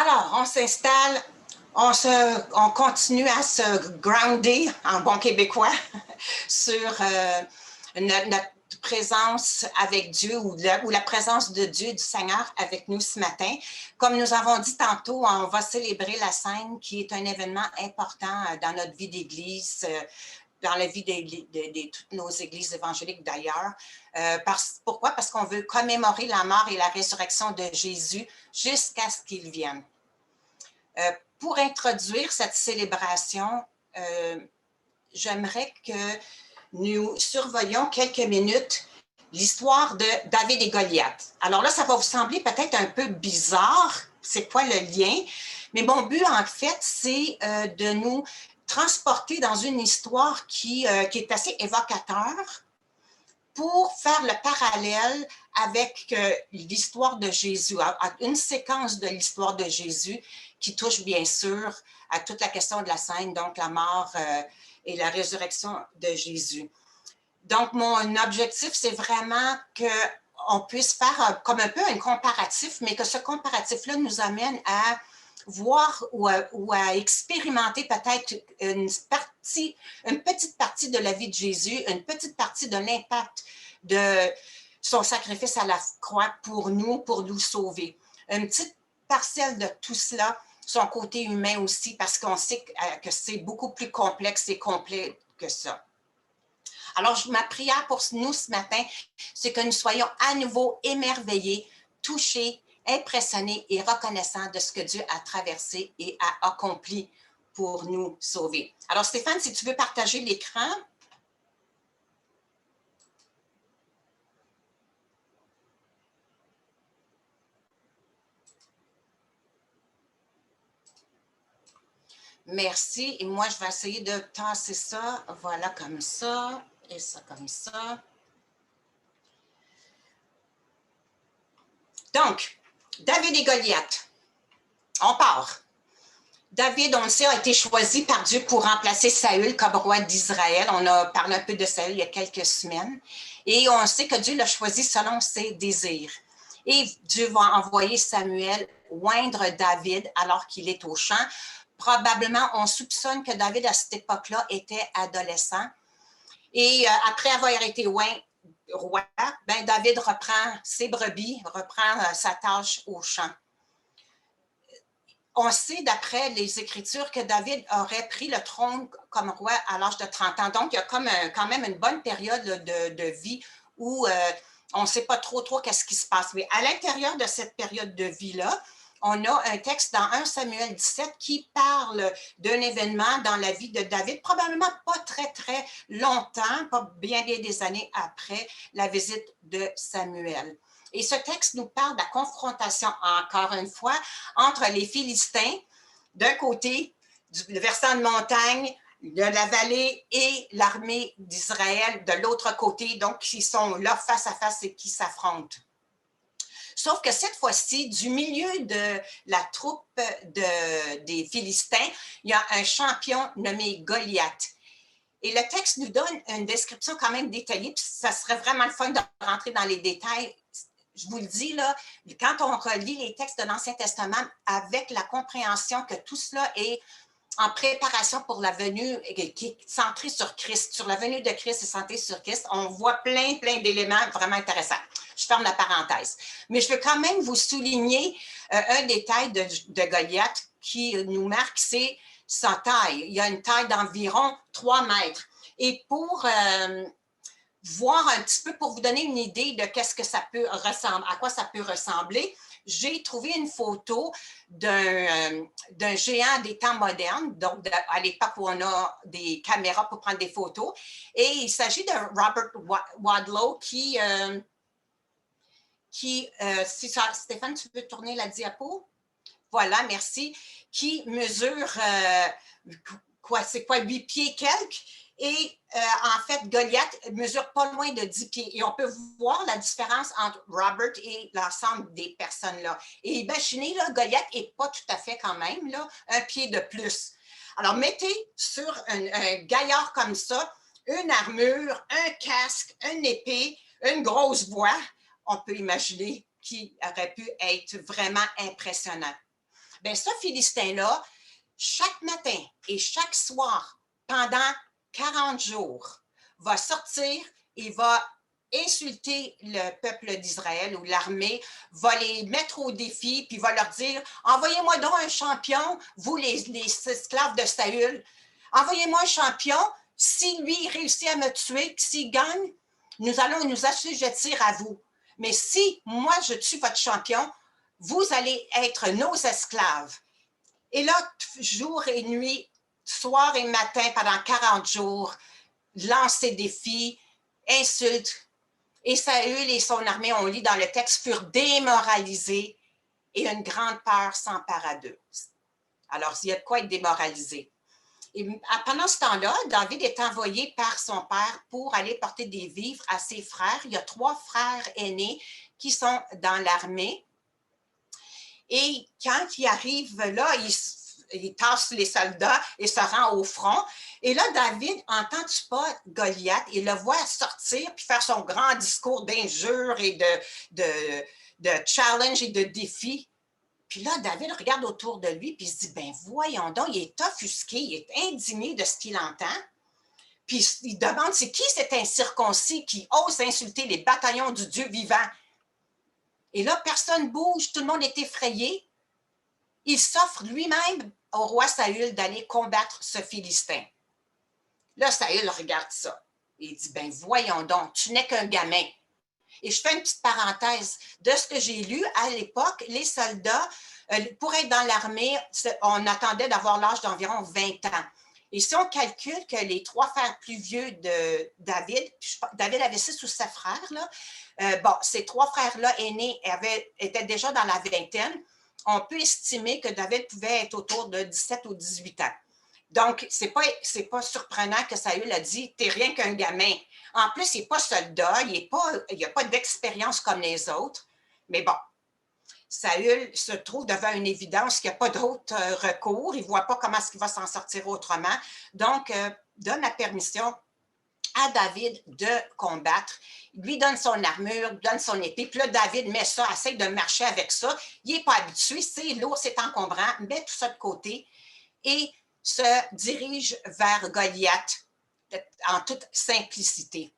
Alors, on s'installe, on continue à se grounder, en bon québécois, sur notre présence avec Dieu ou la présence de Dieu, du Seigneur avec nous ce matin. Comme nous avons dit tantôt, on va célébrer la Sainte, qui est un événement important dans notre vie d'Église, dans la vie de toutes nos églises évangéliques d'ailleurs. Pourquoi? Parce qu'on veut commémorer la mort et la résurrection de Jésus jusqu'à ce qu'il vienne. Pour introduire cette célébration, j'aimerais que nous surveillions quelques minutes l'histoire de David et Goliath. Alors là, ça va vous sembler peut-être un peu bizarre, c'est quoi le lien? Mais mon but, en fait, c'est de nous transporter dans une histoire qui est assez évocateur pour faire le parallèle avec l'histoire de Jésus, une séquence de l'histoire de Jésus qui touche bien sûr à toute la question de la Sainte, donc la mort et la résurrection de Jésus. Donc, mon objectif, c'est vraiment qu'on puisse faire comme un peu un comparatif, mais que ce comparatif-là nous amène à voir ou à expérimenter peut-être une petite partie de la vie de Jésus, une petite partie de l'impact de son sacrifice à la croix pour nous sauver. Une petite parcelle de tout cela, son côté humain aussi, parce qu'on sait que c'est beaucoup plus complexe et complet que ça. Alors, ma prière pour nous ce matin, c'est que nous soyons à nouveau émerveillés, touchés, impressionnés et reconnaissants de ce que Dieu a traversé et a accompli pour nous sauver. Alors, Stéphane, si tu veux partager l'écran. Merci. Et moi, je vais essayer de tasser ça. Voilà, comme ça. Et ça, comme ça. Donc, David et Goliath. On part. David, on le sait, a été choisi par Dieu pour remplacer Saül comme roi d'Israël. On a parlé un peu de Saül il y a quelques semaines. Et on sait que Dieu l'a choisi selon ses désirs. Et Dieu va envoyer Samuel oindre David alors qu'il est au champ. Probablement, on soupçonne que David, à cette époque-là, était adolescent. Et après avoir été oint roi, ben David reprend ses brebis, reprend sa tâche au champ. On sait, d'après les Écritures, que David aurait pris le trône comme roi à l'âge de 30 ans. Donc, il y a quand même une bonne période de vie où on ne sait pas trop qu'est-ce qui se passe. Mais à l'intérieur de cette période de vie-là, on a un texte dans 1 Samuel 17 qui parle d'un événement dans la vie de David, probablement pas très longtemps, pas bien des années après la visite de Samuel. Et ce texte nous parle de la confrontation, encore une fois, entre les Philistins, d'un côté, le versant de montagne, de la vallée, et l'armée d'Israël de l'autre côté, donc qui sont là face à face et qui s'affrontent. Sauf que cette fois-ci, du milieu de la troupe des Philistins, il y a un champion nommé Goliath. Et le texte nous donne une description quand même détaillée, puis ça serait vraiment le fun de rentrer dans les détails. Je vous le dis, là, quand on relit les textes de l'Ancien Testament avec la compréhension que tout cela est en préparation pour la venue, qui est centrée sur Christ, sur la venue de Christ et centrée sur Christ, on voit plein d'éléments vraiment intéressants. Je ferme la parenthèse. Mais je veux quand même vous souligner un détail de Goliath qui nous marque, c'est sa taille. Il y a une taille d'environ 3 mètres. Et pour voir un petit peu, pour vous donner une idée de qu'est-ce que ça peut ressembler, à quoi ça peut ressembler, j'ai trouvé une photo d'un géant des temps modernes, donc à l'époque où on a des caméras pour prendre des photos. Et il s'agit de Robert Wadlow qui Stéphane, tu peux tourner la diapo? Voilà, merci. Qui mesure, c'est quoi, 8 pieds quelques? Et en fait, Goliath mesure pas loin de 10 pieds. Et on peut voir la différence entre Robert et l'ensemble des personnes-là. Et imaginez, là, Goliath n'est pas tout à fait quand même là, un pied de plus. Alors, mettez sur un gaillard comme ça une armure, un casque, une épée, une grosse voix. On peut imaginer qui aurait pu être vraiment impressionnant. Bien, ce Philistin-là, chaque matin et chaque soir, pendant 40 jours, va sortir et va insulter le peuple d'Israël ou l'armée, va les mettre au défi, puis va leur dire, envoyez-moi donc un champion, vous les esclaves de Saül, envoyez-moi un champion, si lui réussit à me tuer, s'il gagne, nous allons nous assujettir à vous. Mais si moi je tue votre champion, vous allez être nos esclaves. Et là, jour et nuit, soir et matin, pendant 40 jours, lance ses défis, insulte. Et Saül et son armée, on lit dans le texte, furent démoralisés et une grande peur s'empara d'eux. Alors, il y a de quoi être démoralisé. Et pendant ce temps-là, David est envoyé par son père pour aller porter des vivres à ses frères. Il y a 3 frères aînés qui sont dans l'armée. Et quand il arrive là, il tasse les soldats et se rend au front. Et là, David, entend-tu pas Goliath? Il le voit sortir puis faire son grand discours d'injures et de challenge et de défi. Puis là, David regarde autour de lui puis il se dit, ben voyons donc, il est offusqué, il est indigné de ce qu'il entend. Puis il demande, c'est qui cet incirconcis qui ose insulter les bataillons du Dieu vivant? Et là, personne ne bouge, tout le monde est effrayé. Il s'offre lui-même au roi Saül d'aller combattre ce Philistin. Là, Saül regarde ça et il dit, ben voyons donc, tu n'es qu'un gamin. Et je fais une petite parenthèse. De ce que j'ai lu, à l'époque, les soldats, pour être dans l'armée, on attendait d'avoir l'âge d'environ 20 ans. Et si on calcule que les 3 frères plus vieux de David, David avait 6 ou 7 frères, là, bon, ces 3 frères-là aînés étaient déjà dans la vingtaine, on peut estimer que David pouvait être autour de 17 ou 18 ans. Donc, c'est pas surprenant que Saül a dit « t'es rien qu'un gamin ». En plus, il n'est pas soldat, il n'a pas d'expérience comme les autres. Mais bon, Saül se trouve devant une évidence qu'il n'y a pas d'autre recours. Il ne voit pas comment il va s'en sortir autrement. Donc, donne la permission à David de combattre. Il lui donne son armure, donne son épée. Puis là, David met ça, essaie de marcher avec ça. Il n'est pas habitué, c'est lourd, c'est encombrant. Met tout ça de côté et se dirige vers Goliath en toute simplicité.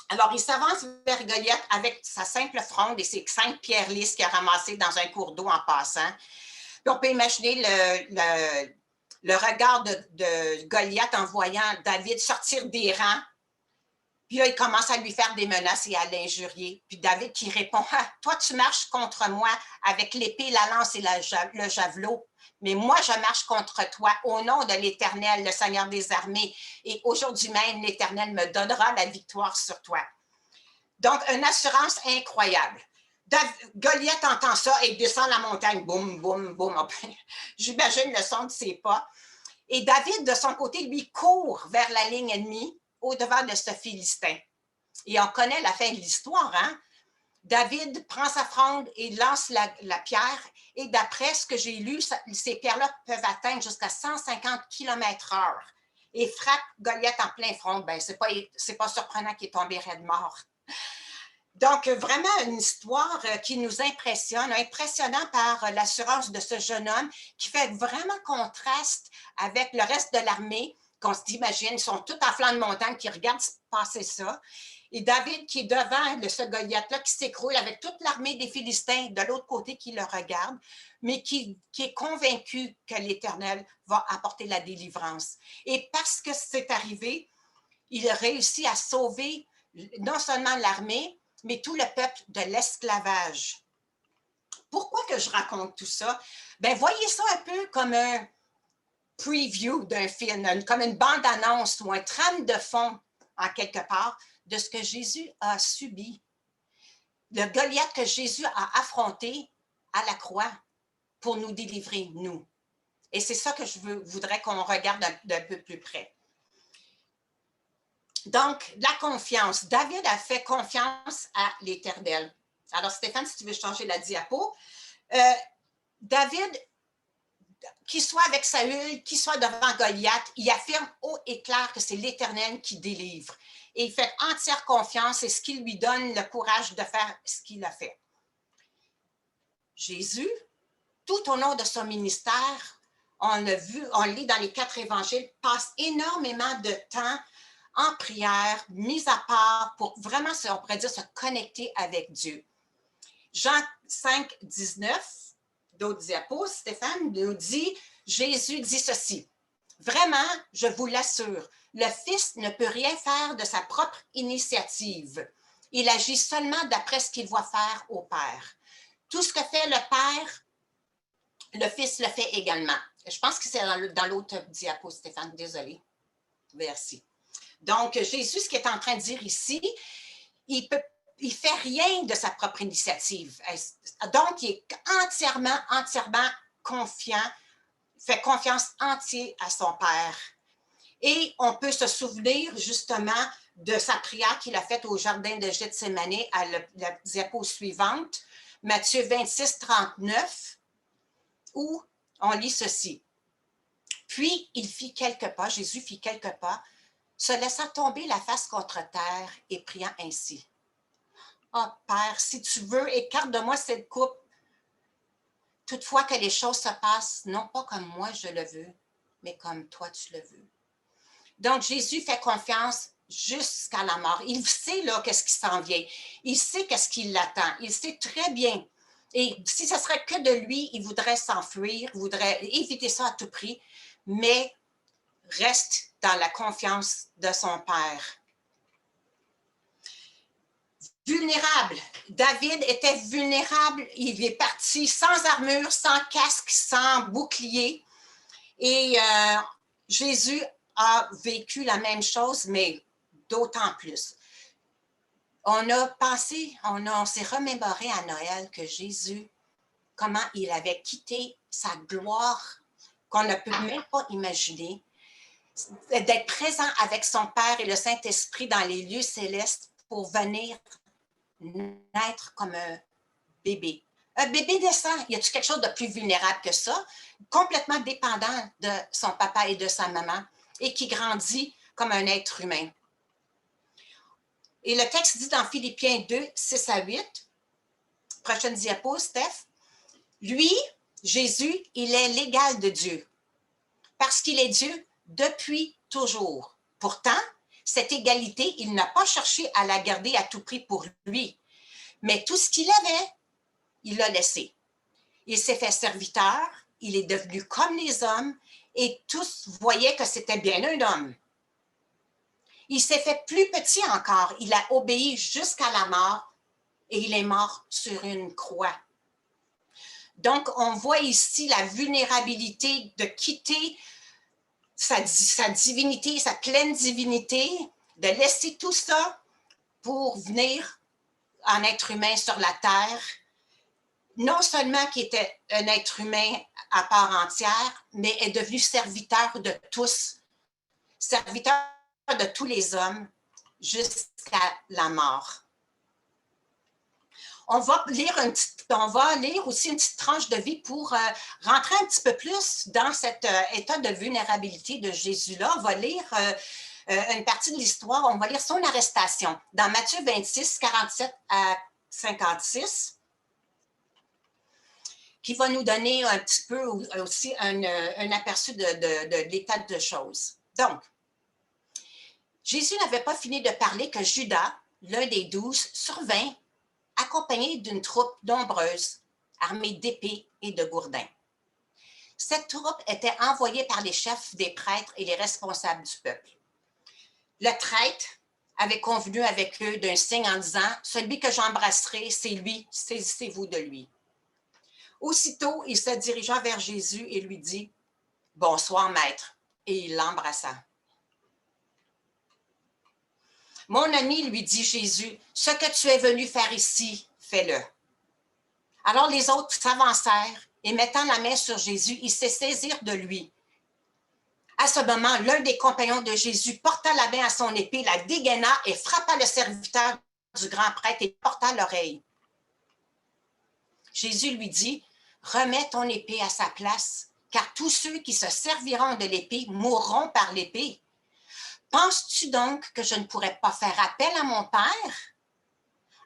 Alors, il s'avance vers Goliath avec sa simple fronde et ses 5 pierres lisses qu'il a ramassées dans un cours d'eau en passant. Puis on peut imaginer le regard de Goliath en voyant David sortir des rangs. Puis là, il commence à lui faire des menaces et à l'injurier. Puis David qui répond, ah, toi, tu marches contre moi avec l'épée, la lance et le javelot. Mais moi, je marche contre toi au nom de l'Éternel, le Seigneur des armées. Et aujourd'hui même, l'Éternel me donnera la victoire sur toi. Donc, une assurance incroyable. Goliath entend ça et descend la montagne. Boum, boum, boum. J'imagine le son de ses pas. Et David, de son côté, lui, court vers la ligne ennemie au-devant de ce Philistin. Et on connaît la fin de l'histoire, hein? David prend sa fronde et lance la pierre. Et d'après ce que j'ai lu, ces pierres-là peuvent atteindre jusqu'à 150 km/h et frappe Goliath en plein front. Ben, c'est pas surprenant qu'il est tombé raide mort. Donc, vraiment une histoire qui nous impressionne, impressionnant par l'assurance de ce jeune homme qui fait vraiment contraste avec le reste de l'armée qu'on s'imagine, ils sont tous en flanc de montagne qui regardent passer ça. Et David qui est devant ce Goliath-là qui s'écroule avec toute l'armée des Philistins de l'autre côté qui le regarde, mais qui est convaincu que l'Éternel va apporter la délivrance. Et parce que c'est arrivé, il réussit à sauver non seulement l'armée, mais tout le peuple de l'esclavage. Pourquoi que je raconte tout ça? Ben, voyez ça un peu comme un preview d'un film, comme une bande-annonce ou un trame de fond, en quelque part, de ce que Jésus a subi. Le Goliath que Jésus a affronté à la croix pour nous délivrer, nous. Et c'est ça que je voudrais qu'on regarde d'un peu plus près. Donc, la confiance. David a fait confiance à l'Éternel. Alors, Stéphane, si tu veux changer la diapo. David, qu'il soit avec Saül, qu'il soit devant Goliath, il affirme haut et clair que c'est l'Éternel qui délivre. Et il fait entière confiance et ce qui lui donne le courage de faire ce qu'il a fait. Jésus, tout au long de son ministère, on l'a vu, on lit dans les 4 évangiles, passe énormément de temps en prière, mise à part pour vraiment, on pourrait dire, se connecter avec Dieu. Jean 5, 19, d'autres diapos, Stéphane nous dit, Jésus dit ceci, « Vraiment, je vous l'assure, le Fils ne peut rien faire de sa propre initiative. Il agit seulement d'après ce qu'il voit faire au Père. Tout ce que fait le Père, le Fils le fait également. » Je pense que c'est dans l'autre diapo, Stéphane, désolé. Merci. Donc, Jésus, ce qu'il est en train de dire ici, il fait rien de sa propre initiative. Donc, il est entièrement confiant, fait confiance entière à son Père. Et on peut se souvenir justement de sa prière qu'il a faite au jardin de Gethsémane à la diapo suivante, Matthieu 26, 39, où on lit ceci. Puis, il fit quelques pas, Jésus fit quelques pas, se laissant tomber la face contre terre et priant ainsi. « Oh Père, si tu veux, écarte de moi cette coupe. Toutefois que les choses se passent, non pas comme moi je le veux, mais comme toi tu le veux. » Donc, Jésus fait confiance jusqu'à la mort. Il sait là qu'est-ce qui s'en vient. Il sait qu'est-ce qui l'attend. Il sait très bien. Et si ce serait que de lui, il voudrait s'enfuir, voudrait éviter ça à tout prix, mais reste dans la confiance de son Père. Vulnérable. David était vulnérable. Il est parti sans armure, sans casque, sans bouclier. Et Jésus a vécu la même chose, mais d'autant plus. On s'est remémoré à Noël que Jésus, comment il avait quitté sa gloire qu'on ne peut même pas imaginer, d'être présent avec son Père et le Saint-Esprit dans les lieux célestes pour venir naître comme un bébé. Un bébé naissant, y a-t-il quelque chose de plus vulnérable que ça? Complètement dépendant de son papa et de sa maman et qui grandit comme un être humain. Et le texte dit dans Philippiens 2, 6 à 8, prochaine diapo, Steph, lui, Jésus, il est l'égal de Dieu parce qu'il est Dieu depuis toujours. Pourtant, cette égalité, il n'a pas cherché à la garder à tout prix pour lui, mais tout ce qu'il avait, il l'a laissé. Il s'est fait serviteur, il est devenu comme les hommes et tous voyaient que c'était bien un homme. Il s'est fait plus petit encore, il a obéi jusqu'à la mort et il est mort sur une croix. Donc, on voit ici la vulnérabilité de quitter sa divinité, sa pleine divinité, de laisser tout ça pour venir en être humain sur la terre. Non seulement qui était un être humain à part entière, mais est devenu serviteur de tous, serviteur de tous les hommes jusqu'à la mort. On va lire aussi une petite tranche de vie pour rentrer un petit peu plus dans cet état de vulnérabilité de Jésus-là. On va lire une partie de l'histoire, on va lire son arrestation dans Matthieu 26, 47 à 56. Qui va nous donner un petit peu aussi un aperçu de l'état de choses. Donc, Jésus n'avait pas fini de parler que Judas, l'un des 12, survint, accompagné d'une troupe nombreuse, armée d'épées et de gourdins. Cette troupe était envoyée par les chefs des prêtres et les responsables du peuple. Le traître avait convenu avec eux d'un signe en disant « Celui que j'embrasserai, c'est lui, saisissez-vous de lui. » Aussitôt, il se dirigea vers Jésus et lui dit « Bonsoir, maître », et il l'embrassa. « Mon ami, lui dit Jésus, ce que tu es venu faire ici, fais-le. » Alors les autres s'avancèrent et mettant la main sur Jésus, ils se saisirent de lui. À ce moment, l'un des compagnons de Jésus porta la main à son épée, la dégaina et frappa le serviteur du grand prêtre et porta l'oreille. Jésus lui dit « Remets ton épée à sa place, car tous ceux qui se serviront de l'épée mourront par l'épée. Penses-tu donc que je ne pourrais pas faire appel à mon Père?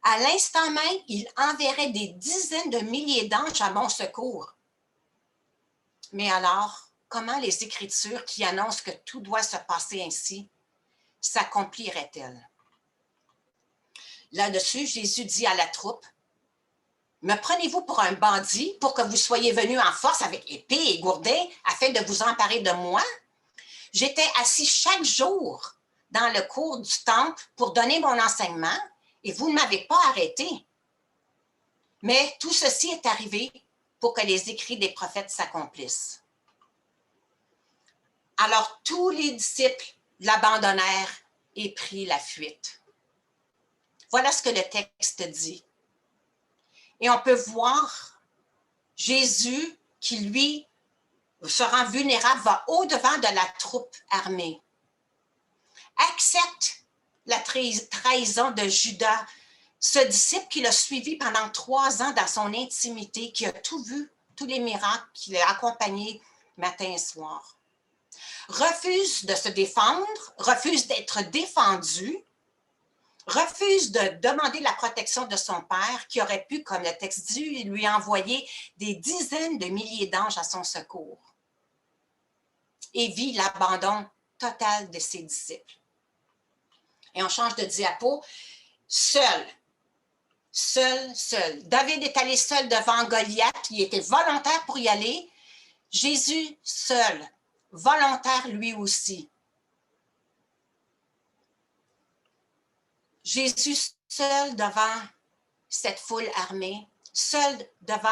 À l'instant même, il enverrait des dizaines de milliers d'anges à mon secours. Mais alors, comment les Écritures qui annoncent que tout doit se passer ainsi s'accompliraient-elles? Là-dessus, Jésus dit à la troupe, « Me prenez-vous pour un bandit pour que vous soyez venus en force avec épée et gourdin afin de vous emparer de moi? J'étais assis chaque jour dans le cours du temple pour donner mon enseignement et vous ne m'avez pas arrêté. Mais tout ceci est arrivé pour que les écrits des prophètes s'accomplissent. » Alors tous les disciples l'abandonnèrent et prirent la fuite. Voilà ce que le texte dit. Et on peut voir Jésus qui, lui, se rend vulnérable, va au-devant de la troupe armée. Accepte la trahison de Judas, ce disciple qui l'a suivi pendant 3 ans dans son intimité, qui a tout vu, tous les miracles, qui l'a accompagné matin et soir. Refuse de se défendre, refuse d'être défendu, refuse de demander la protection de son père, qui aurait pu, comme le texte dit, lui envoyer des dizaines de milliers d'anges à son secours, et vit l'abandon total de ses disciples. Et on change de diapo. Seul. David est allé seul devant Goliath, il était volontaire pour y aller. Jésus seul, volontaire lui aussi. Jésus seul devant cette foule armée, seul devant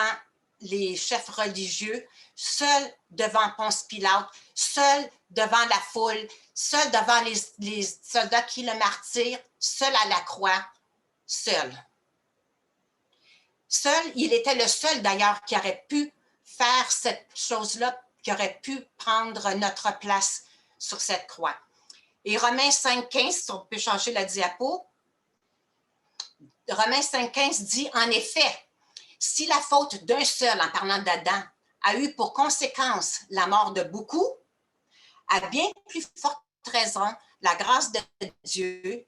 les chefs religieux, seul devant Ponce Pilate, seul devant la foule, seul devant les soldats qui le martyrent, seul à la croix, seul. Seul, il était le seul d'ailleurs qui aurait pu faire cette chose-là, qui aurait pu prendre notre place sur cette croix. Et Romains 5,15, si on peut changer la diapo, Romains 5,15 dit, en effet, si la faute d'un seul, en parlant d'Adam, a eu pour conséquence la mort de beaucoup, à bien plus forte raison, la grâce de Dieu,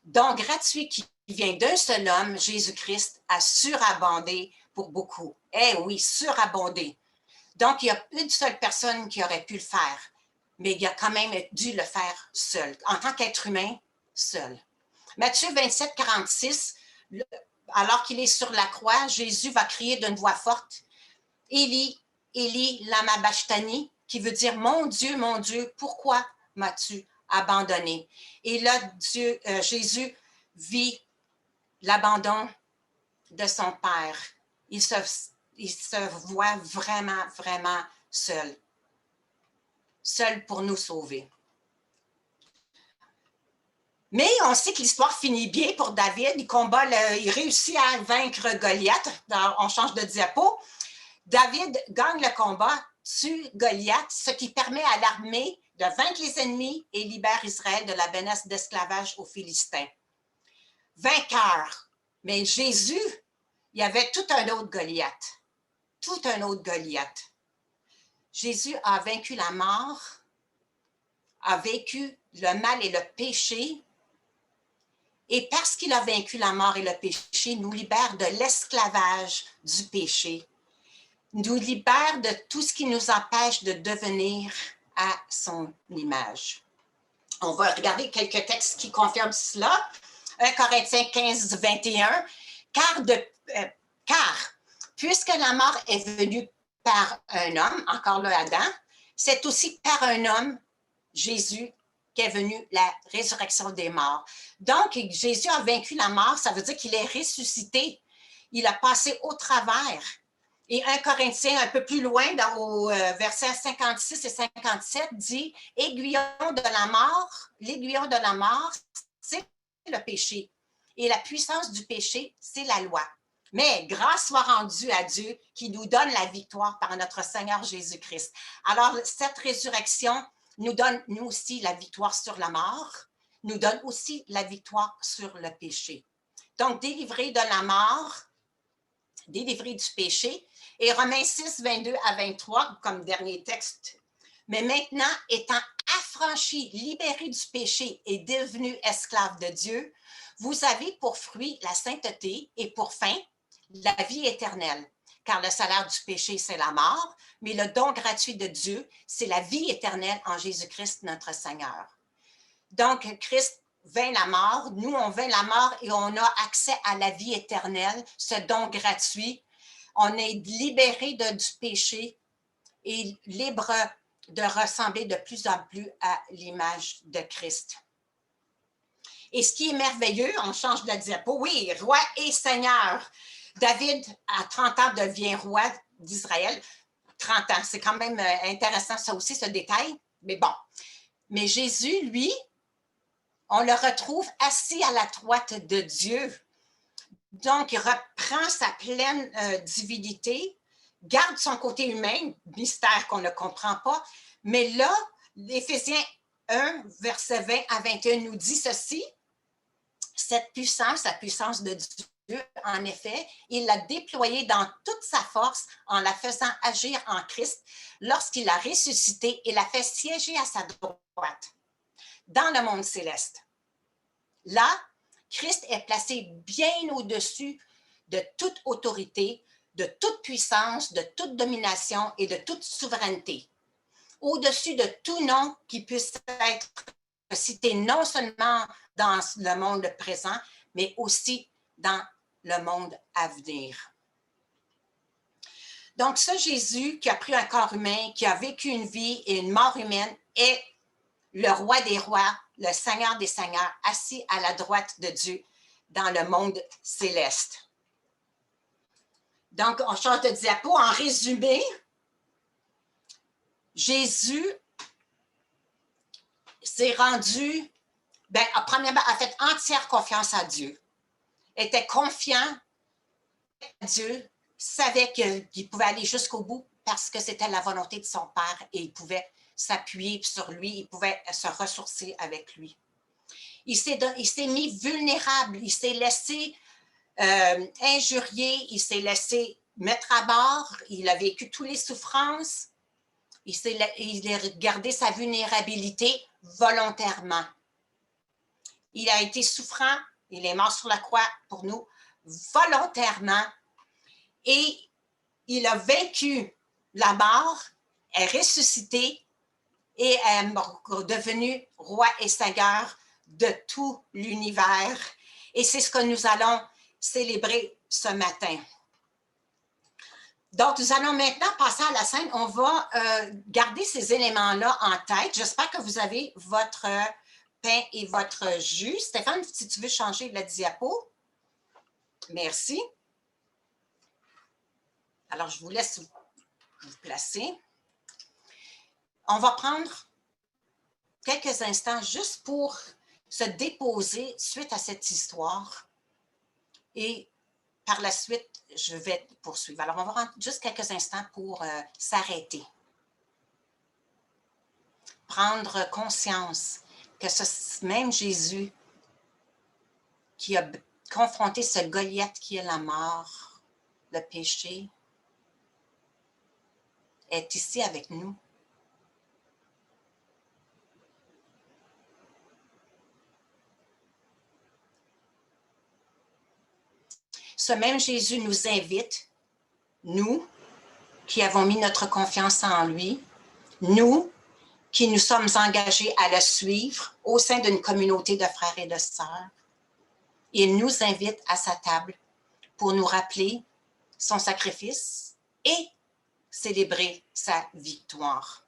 don gratuit qui vient d'un seul homme, Jésus-Christ, a surabondé pour beaucoup. Eh oui, surabondé. Donc, il y a une seule personne qui aurait pu le faire, mais il a quand même dû le faire seul, en tant qu'être humain, seul. Matthieu 27, 46, alors qu'il est sur la croix, Jésus va crier d'une voix forte, « Élie, Élie, lama bachthani », qui veut dire « Mon Dieu, pourquoi m'as-tu abandonné ?» Et là, Jésus vit l'abandon de son Père. Il se voit vraiment, vraiment seul. Seul pour nous sauver. Mais on sait que l'histoire finit bien pour David. Il réussit à vaincre Goliath. On change de diapo. David gagne le combat, tue Goliath, ce qui permet à l'armée de vaincre les ennemis et libère Israël de la menace d'esclavage aux Philistins. Vainqueur. Mais Jésus, il y avait tout un autre Goliath. Tout un autre Goliath. Jésus a vaincu la mort, a vaincu le mal et le péché, et parce qu'il a vaincu la mort et le péché, nous libère de l'esclavage du péché, nous libère de tout ce qui nous empêche de devenir à son image. On va regarder quelques textes qui confirment cela. 1 Corinthiens 15, 21. Car, puisque la mort est venue par un homme, encore là Adam, c'est aussi par un homme, Jésus, qu'est venue la résurrection des morts. Donc, Jésus a vaincu la mort, ça veut dire qu'il est ressuscité. Il a passé au travers. Et 1 Corinthiens, un peu plus loin, au verset 56 et 57, dit « L'aiguillon de la mort, c'est le péché. Et la puissance du péché, c'est la loi. Mais grâce soit rendue à Dieu qui nous donne la victoire par notre Seigneur Jésus-Christ. » Alors, cette résurrection nous donne, nous aussi, la victoire sur la mort, nous donne aussi la victoire sur le péché. Donc, délivré de la mort, délivré du péché. Et Romains 6, 22 à 23, comme dernier texte. Mais maintenant, étant affranchi, libéré du péché et devenu esclave de Dieu, vous avez pour fruit la sainteté et pour fin la vie éternelle. car le salaire du péché, c'est la mort, mais le don gratuit de Dieu, c'est la vie éternelle en Jésus-Christ, notre Seigneur. Donc, Christ vainc la mort, nous, on vainc la mort et on a accès à la vie éternelle, ce don gratuit. On est libéré du péché et libre de ressembler de plus en plus à l'image de Christ. Et ce qui est merveilleux, on change de diapo, oui, roi et seigneur. David, à 30 ans, devient roi d'Israël. 30 ans, c'est quand même intéressant ça aussi, ce détail, mais bon. Mais Jésus, lui, on le retrouve assis à la droite de Dieu. Donc, il reprend sa pleine divinité, garde son côté humain, mystère qu'on ne comprend pas, mais là, l'Éphésiens 1, verset 20 à 21 nous dit ceci, cette puissance, la puissance de Dieu, en effet, il l'a déployée dans toute sa force en la faisant agir en Christ lorsqu'il l'a ressuscité et l'a fait siéger à sa droite dans le monde céleste. Là, Christ est placé bien au-dessus de toute autorité, de toute puissance, de toute domination et de toute souveraineté. Au-dessus de tout nom qui puisse être cité non seulement dans le monde présent, mais aussi dans le monde à venir. Donc, ce Jésus qui a pris un corps humain, qui a vécu une vie et une mort humaine, est le roi des rois, le Seigneur des seigneurs, assis à la droite de Dieu dans le monde céleste. Donc, on change de diapo. En résumé, Jésus s'est rendu, premièrement, a fait entière confiance à Dieu, était confiant à Dieu, savait qu'il pouvait aller jusqu'au bout parce que c'était la volonté de son Père et il pouvait s'appuyer sur lui, il pouvait se ressourcer avec lui. Il s'est mis vulnérable, il s'est laissé injurier, il s'est laissé mettre à bord, il a vécu toutes les souffrances, il a gardé sa vulnérabilité volontairement. Il a été souffrant, il est mort sur la croix pour nous volontairement et il a vaincu la mort, est ressuscité et est devenu roi et seigneur de tout l'univers. Et c'est ce que nous allons célébrer ce matin. Donc, nous allons maintenant passer à la scène. On va garder ces éléments-là en tête. J'espère que vous avez votre pain et votre jus. Stéphane, si tu veux changer la diapo. Merci. Alors, je vous laisse vous placer. On va prendre quelques instants juste pour se déposer suite à cette histoire. Et par la suite, je vais poursuivre. Alors, on va prendre juste quelques instants pour s'arrêter. Prendre conscience que ce même Jésus qui a confronté ce Goliath qui est la mort, le péché, est ici avec nous. Ce même Jésus nous invite, nous qui avons mis notre confiance en lui, nous qui nous sommes engagés à le suivre au sein d'une communauté de frères et de sœurs. Il nous invite à sa table pour nous rappeler son sacrifice et célébrer sa victoire.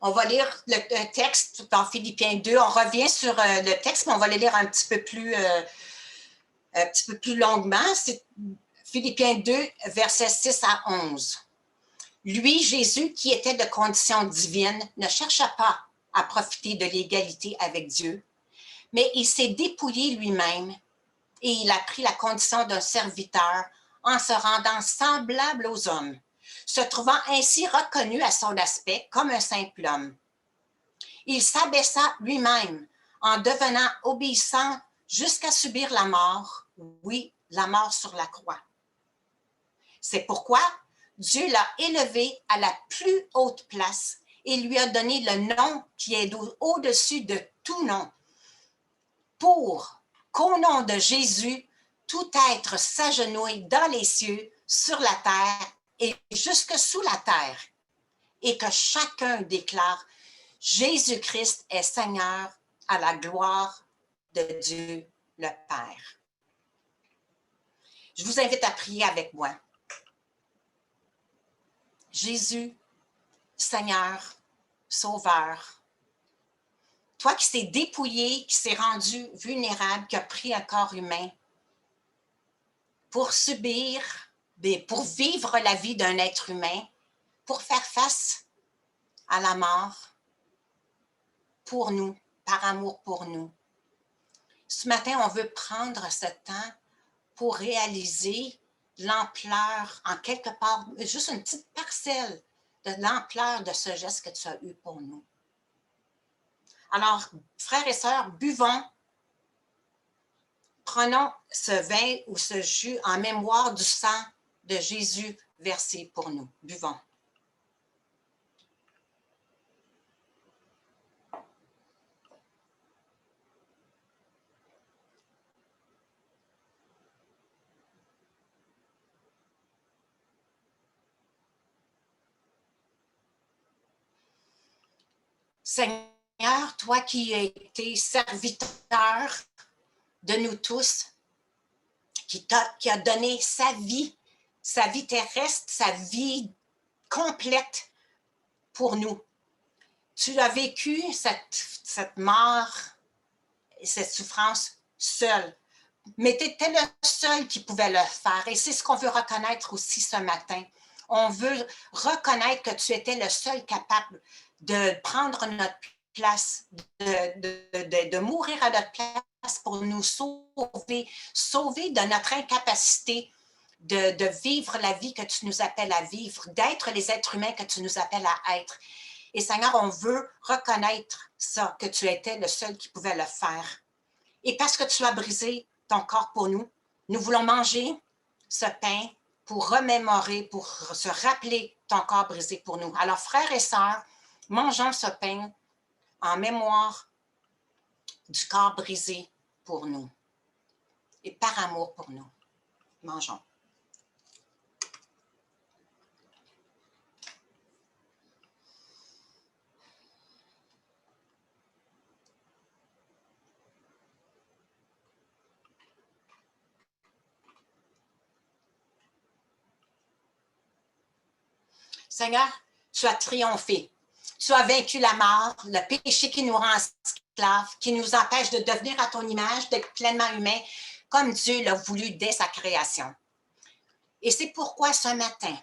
On va lire le texte dans Philippiens 2. On revient sur le texte, mais on va le lire un petit peu plus longuement. C'est Philippiens 2, versets 6 à 11. Lui, Jésus, qui était de condition divine, ne chercha pas à profiter de l'égalité avec Dieu, mais il s'est dépouillé lui-même et il a pris la condition d'un serviteur en se rendant semblable aux hommes, se trouvant ainsi reconnu à son aspect comme un simple homme. Il s'abaissa lui-même en devenant obéissant jusqu'à subir la mort, oui, la mort sur la croix. C'est pourquoi Dieu l'a élevé à la plus haute place et lui a donné le nom qui est au-dessus de tout nom, pour qu'au nom de Jésus, tout être s'agenouille dans les cieux, sur la terre et jusque sous la terre, et que chacun déclare Jésus-Christ est Seigneur à la gloire de Dieu le Père. Je vous invite à prier avec moi. Jésus, Seigneur, Sauveur, toi qui s'est dépouillé, qui s'est rendu vulnérable, qui a pris un corps humain pour subir, pour vivre la vie d'un être humain, pour faire face à la mort pour nous, par amour pour nous. Ce matin, on veut prendre ce temps pour réaliser l'ampleur, en quelque part, juste une petite parcelle de l'ampleur de ce geste que tu as eu pour nous. Alors, frères et sœurs, buvons, prenons ce vin ou ce jus en mémoire du sang de Jésus versé pour nous. Buvons. Seigneur, toi qui as été serviteur de nous tous, qui a donné sa vie terrestre, sa vie complète pour nous. Tu as vécu cette mort et cette souffrance seul, mais tu étais le seul qui pouvait le faire. Et c'est ce qu'on veut reconnaître aussi ce matin. On veut reconnaître que tu étais le seul capable de prendre notre place, de mourir à notre place pour nous sauver de notre incapacité de vivre la vie que tu nous appelles à vivre, d'être les êtres humains que tu nous appelles à être. Et Seigneur, on veut reconnaître ça, que tu étais le seul qui pouvait le faire. Et parce que tu as brisé ton corps pour nous, nous voulons manger ce pain pour remémorer, pour se rappeler ton corps brisé pour nous. Alors, frères et sœurs, mangeons ce pain en mémoire du corps brisé pour nous et par amour pour nous. Mangeons. Seigneur, tu as triomphé. Tu as vaincu la mort, le péché qui nous rend esclaves, qui nous empêche de devenir à ton image, d'être pleinement humain, comme Dieu l'a voulu dès sa création. Et c'est pourquoi ce matin,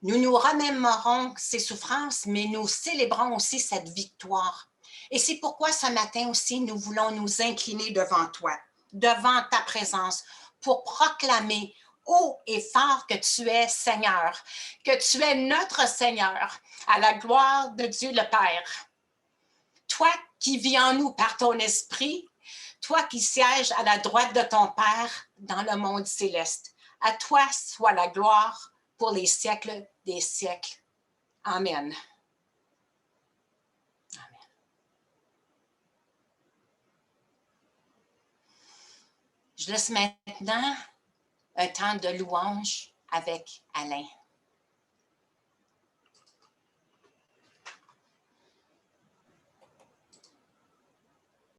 nous nous remémorons ces souffrances, mais nous célébrons aussi cette victoire. Et c'est pourquoi ce matin aussi, nous voulons nous incliner devant toi, devant ta présence, pour proclamer haut et fort que tu es Seigneur, que tu es notre Seigneur, à la gloire de Dieu le Père. Toi qui vis en nous par ton esprit, toi qui sièges à la droite de ton Père dans le monde céleste. À toi soit la gloire pour les siècles des siècles. Amen. Amen. Je laisse maintenant un temps de louange avec Alain.